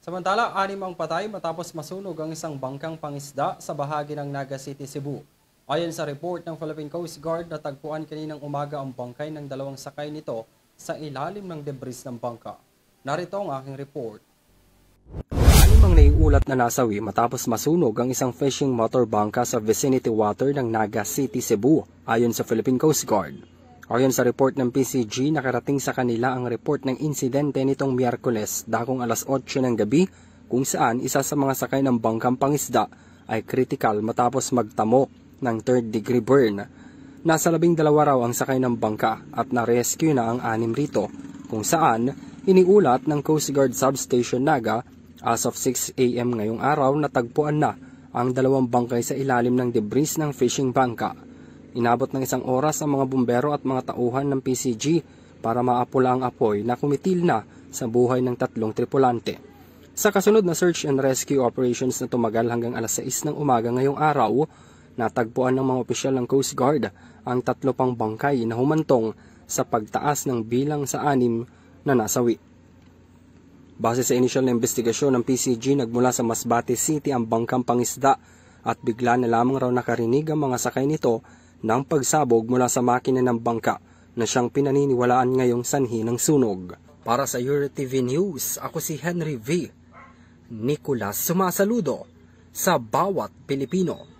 Samantala, 6 ang patay matapos masunog ang isang bangkang pangisda sa bahagi ng Naga City, Cebu. Ayon sa report ng Philippine Coast Guard, natagpuan kaninang umaga ang bangkay ng 2 sakay nito sa ilalim ng debris ng bangka. Narito ang aking report. 6 ang naiulat na nasawi matapos masunog ang isang fishing motor bangka sa vicinity water ng Naga City, Cebu, ayon sa Philippine Coast Guard. Ayon sa report ng PCG, nakarating sa kanila ang report ng insidente nitong Miyerkules, dakong alas 8 ng gabi, kung saan isa sa mga sakay ng bangkang pangisda ay critical matapos magtamo ng 3rd degree burn. Nasa 12 raw ang sakay ng bangka at na-rescue na ang 6 rito, kung saan iniulat ng Coast Guard Substation Naga as of 6 AM ngayong araw natagpuan na ang 2 bangkay sa ilalim ng debris ng fishing bangka. Inabot ng 1 oras ang mga bumbero at mga tauhan ng PCG para maapula ang apoy na kumitil na sa buhay ng 3 tripulante. Sa kasunod na search and rescue operations na tumagal hanggang alas 6 ng umaga ngayong araw, natagpuan ng mga opisyal ng Coast Guard ang 3 pang bangkay na humantong sa pagtaas ng bilang sa 6 na nasawi. Base sa inisyal na investigasyon ng PCG, nagmula sa Masbate City ang bangkang pangisda at bigla na lamang raw nakarinig ang mga sakay nito ng pagsabog mula sa makina ng bangka na siyang pinaniniwalaan ngayong sanhi ng sunog. Para sa EuroTV News, ako si Henry V. Nicolas, sumasaludo sa bawat Pilipino.